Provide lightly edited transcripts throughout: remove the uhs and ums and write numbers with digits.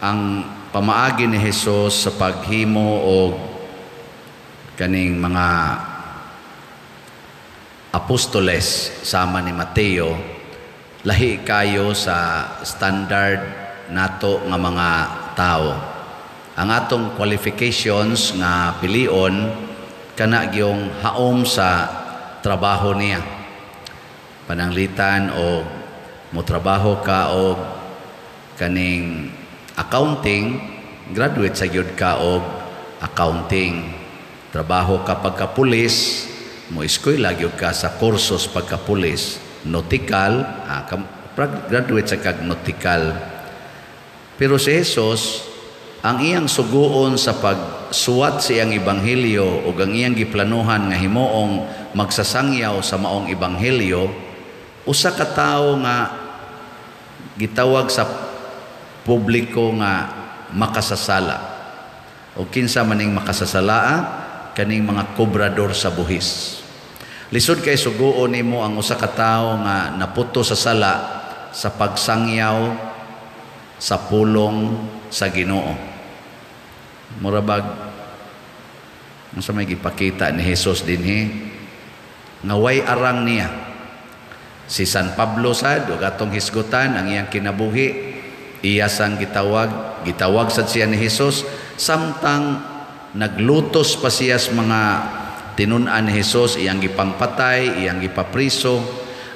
ang pamaagi ni Hesus sa paghimo o kaning mga apostoles sama ni Mateo lahi kayo sa standard nato nga mga tao. Ang atong qualifications nga pilion kana gyung haom sa trabaho niya. Pananglitan o motrabaho ka o kaning accounting, graduate sa gyud ka og accounting. Trabaho ka pagka-pulis, mo eskwela gyud ka sa kursos pagka-pulis. Nautical, graduate sa kag nautical. Pero si Jesus, ang iyang suguon sa pagsuwat sa iyang ebanghelyo o ang iyang giplanuhan nga himuong magsasangyaw sa maong ebanghelyo, usa ka tawo nga gitawag sa publiko nga makasasala. O kinsa maning makasasalaa, kaning mga kobrador sa buhis. Lisod kay suguon nimo ang usa ka tawo nga naputo sa sala sa pagsangyaw sa pulong sa Ginoo. Murabag unsa may gipakita ni Jesus dinhi nga way arang niya. Si San Pablo sad ug atong hisgutan ang iyang kinabuhi, iya sang gitawag sad siya ni Jesus samtang naglutos pa siya sa mga tinun-an ni Jesus, iyang gipangpatay, iyang gipapriso.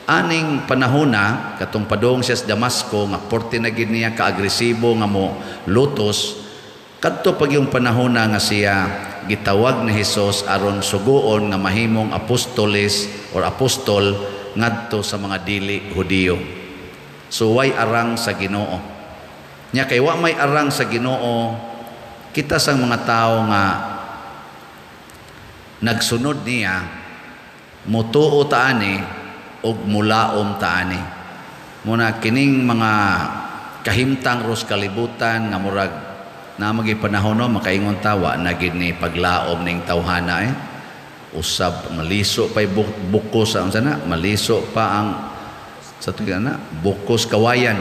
Aning panahona katong padung siya sa Damasco nga porte na gid niya kaagresibo nga mo lutos, kadto pag yung panahona nga siya gitawag ni Jesus aron suguon nga mahimong apostoles or apostol ngadto sa mga dili Hudiyo. So way arang sa Ginoo. Nya kay wa may arang sa Ginoo, kita sang mga tao nga nagsunod niya, mutuo taani ug mulaom taani. Muna kining mga kahimtang ros kalibutan nga murag na magipanahon no makaingon tawa na gid ni paglaom ning tawhana usab maliso pa bukos ang sana maliso pa ang sa tugana bukos kawayan.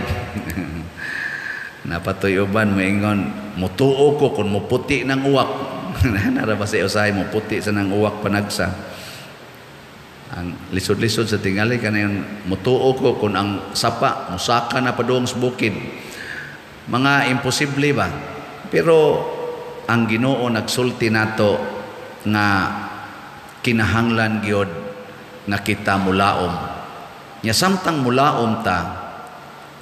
Napatoy uban moingon mutuo ko kun muputi ng uwak. Nara ba sa usahay muputi sa nang uwak panagsa. Ang lisod-lisod sa tingali kanayon mutuo ko kun ang sapa musaka na padung sa bukid. Mga imposible ba? Pero ang Ginoo nagsulti nato nga kinahanglan gyud nga kita mulaom. Nya samtang mulaom ta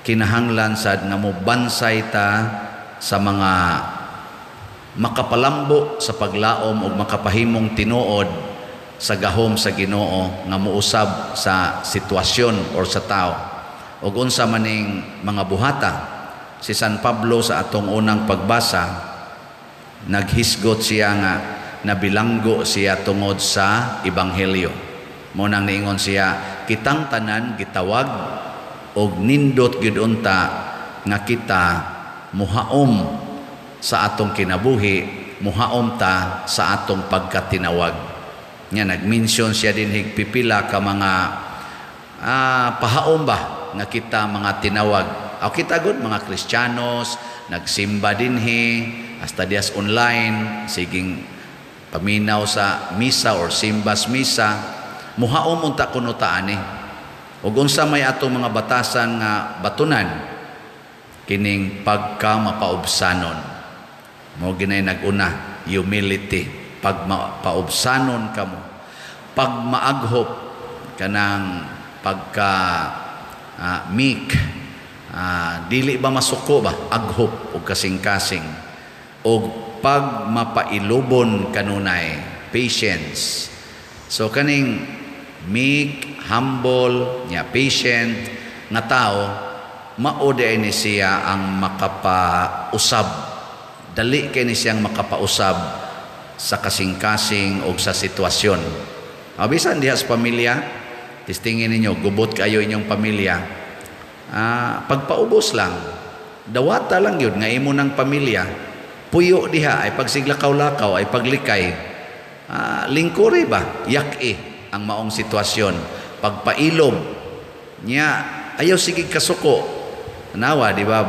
kinahanglan sad nga mobansay ta sa mga makapalambo sa paglaom ug makapahimong tinuod sa gahom sa Ginoo nga mousab sa sitwasyon or sa tao. Ug unsa maning mga buhata, si San Pablo sa atong unang pagbasa naghisgot siya nga nabilanggo siya tungod sa ebanghelyo. Mo nang niingon siya, kitang tanan gitawag og nindot gid unta nga kita muhaom sa atong kinabuhi, muhaom ta sa atong pagkatinawag. Nya nagmention siya din higpipila ka mga pahaom ba nga kita mga tinawag. Aw kita gud mga Kristiyanos nagsimba dinhi hasta dias online siging paminaw sa misa or simbas misa, muhaom unta kuno taani. Ug unsa may atong mga batasan nga batunan kining pagka mapaubsanon. Mo ginay naguna humility, pag mapaubsanon kamo, pag maaghop kanang pagka meek, dili ba masuko ba aghop ug kasing-kasing, ug pag mapailubon kanunay patience. So kaning meek, humble, nya patient nga tao mao ni siya ang makapausab, dali kay ni siyang makapausab sa kasing-kasing o sa sitwasyon. Bisan diha sa pamilya, tistingin ninyo, gubot kayo inyong pamilya, pagpaubos lang, dawata lang yun nga imo ng pamilya, puyo diha ay pagsiglakaw-lakaw ay paglikay, lingkuri ba, yak ang maong sitwasyon, pagpailob niya, ayaw sige kasuko, nawa, di ba?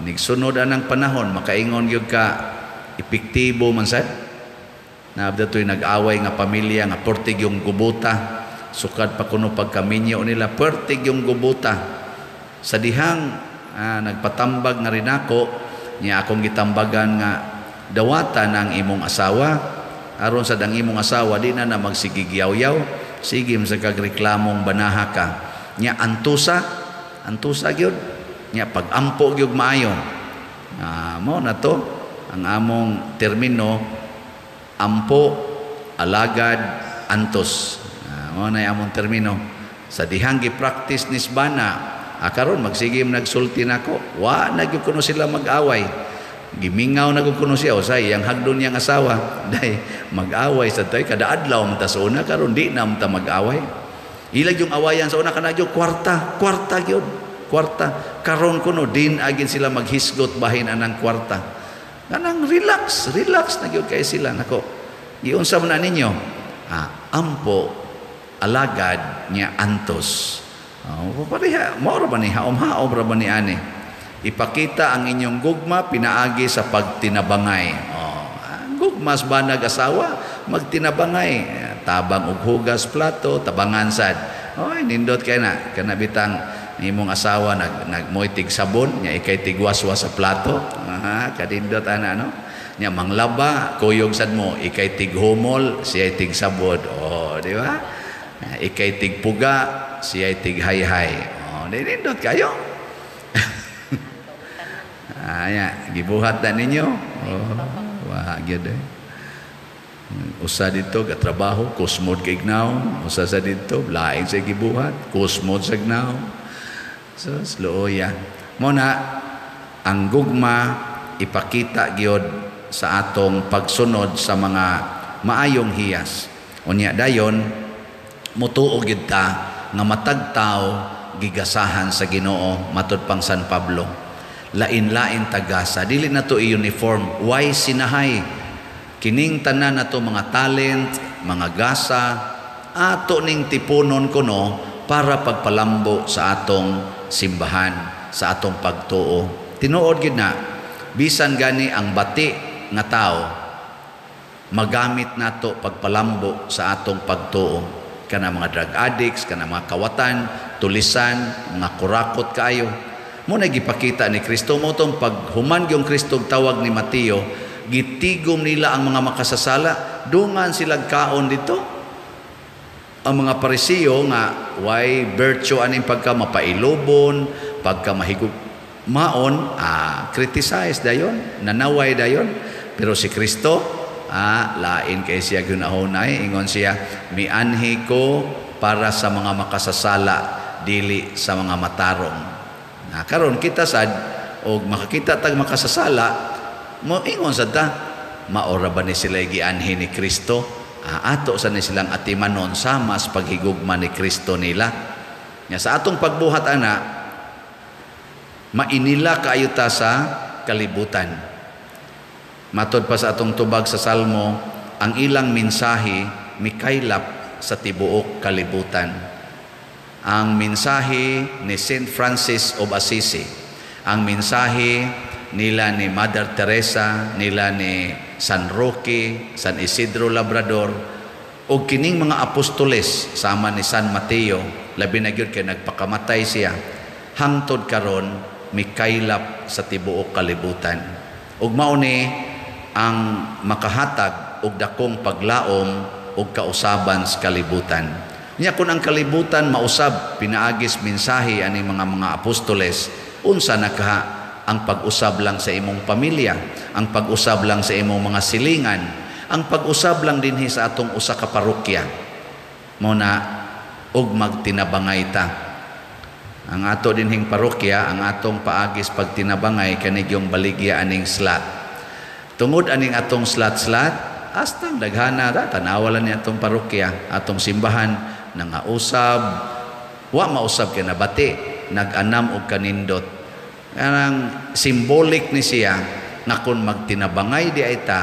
nigsunod anang panahon makaingon gyud ka epektibo man sad. Na datoy nag-away nga pamilya nga portig yung gubuta. Sukad pa kuno pagkaminyo nila portig yung gubuta. Sa dihang nagpatambag nga rin ako, niya akong gitambagan nga dawatan ang imong asawa. Aron sa dang imong asawa di na magsigigyaw-yaw. Sige sa kagreklamong banaha ka. Niya antusa gyud. Niya pagampo gyud maayo. Mao na to ang among termino, ampo, alagad, antos. Mao na among termino. Sa dihang gi-practice ni Sbana, karon magsigim nagsulti nako. Wa na gyud kuno sila mag-away. Gimingaw na kuno siya usay yang hagdon niyang asawa. Dai mag-away sa tay kada adlaw man ta sa una, karon di na ta mag-away. Ilag yung awayan sa una kana gyud kwarta gyud. Kwarta. Karon kuno din agin sila maghisgot bahin anang kwarta. Kanang relax na gyud kay sila nako. Giunsa man na ninyo? Ampo, alagad niya antos. Pareha, maura ba ni haom-haom ra ba ni ani? Ipakita ang inyong gugma pinaagi sa pagtinabangay. Ang gugmas ba nag-asawa magtinabangay, tabang og hugas plato, tabangan sad. Oy nindot kay na kana bitang imong asawa nagmoytig sabon nya ikay tigwaswas sa plato. Kadindot ana no. Nya manglaba kuyog sad mo ikay tighumol siya tig sabod. Di ba? Ikay tigpuga siya tighayhay. Nindot kayo. Gibuhat na ninyo. Wah gyud usa dito gatrabaho kusmod kay gnaw, usa sa dito lain sa gibuhat kusmod sa gnaw. So sloya mo na ang gugma ipakita gyud sa atong pagsunod sa mga maayong hiyas. Unya dayon mutuo gyud ta nga matag tawo gigasahan sa Ginoo matud pang San Pablo. Lain-lain tagasa, dili na to i-uniform. Why sinahay? Kining tanan na to mga talent, mga gasa, ato ning tipunon kuno para pagpalambo sa atong simbahan, sa atong pagtuo. Tinuod gid na, bisan gani ang bati nga tao, magamit nato pagpalambo sa atong pagtuo. Kana mga drug addicts, kana mga kawatan, tulisan, mga kurakot kayo. Muna gipakita ni Kristo mo itong paghuman yung Kristo tawag ni Mateo, gitigom nila ang mga makasasala, dungan silang kaon dito. Ang mga Parisiyo nga, why virtue aning pagka mapailobon, pagka mahigug maon, criticize dayon, nanaway dayon. Pero si Kristo, lain kay siya gunahonay, ingon siya, mianhi ko para sa mga makasasala, dili sa mga matarong. Karon kita sad og makakita tag makasasala mo ingon sad ta maora ba ni sila gianhi ni Kristo ato sa ni silang atimanon sama sa paghigugma ni Kristo nila nya sa atong pagbuhat ana mainila kaayo ta sa kalibutan. Matod pa sa atong tubag sa Salmo, ang ilang mensahe mikaylap sa tibuok kalibutan. Ang mensahe ni Saint Francis of Assisi, ang mensahe nila ni Mother Teresa, nila ni San Roque, San Isidro Labrador, o kining mga apostoles sama ni San Mateo, labi na gyud kay nagpakamatay siya, hangtod karon mikaylap sa tibuok kalibutan. Ug mao ni ang makahatag og dakong paglaom og kausaban sa kalibutan. Nya kung ang kalibutan mausab pinaagis mensahe ani mga apostoles, unsa naka ang pag-usab lang sa imong pamilya, ang pag-usab lang sa imong mga silingan, ang pag-usab lang dinhi sa atong usa ka parokya. Mao na og magtinabangay ta. Ang ato dinhing parokya, ang atong paagis pagtinabangay kanig yung baligya aning slat. Tungod aning atong slat-slat, hasta daghana ra tanawalan ni atong parokya, atong simbahan nangausab, wa mausab kay nabati, nag-anam og kanindot. Kanang symbolic ni siya na kung magtinabangay di ay ta,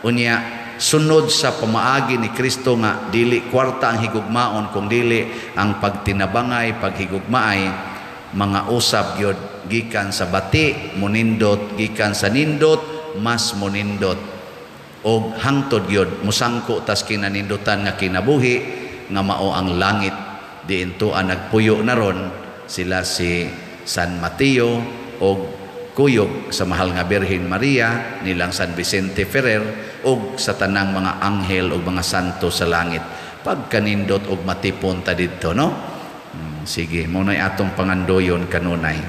unya sunod sa pamaagi ni Kristo nga dili kwarta ang higugmaon kung dili ang pagtinabangay, paghigugmaay, mga usab gyud gikan sa bati munindot, gikan sa nindot mas munindot, og hangtod gyud musangko tas kinanindutan nga kinabuhi nga mao ang langit. Diin to ang nagpuyo na ron sila si San Mateo og kuyog sa mahal nga Birhen Maria, nilang San Vicente Ferrer og sa tanang mga anghel og mga santo sa langit. Pagkanindot og matipon ta didto, no? Sige, mo na atong pangandoyon kanunay.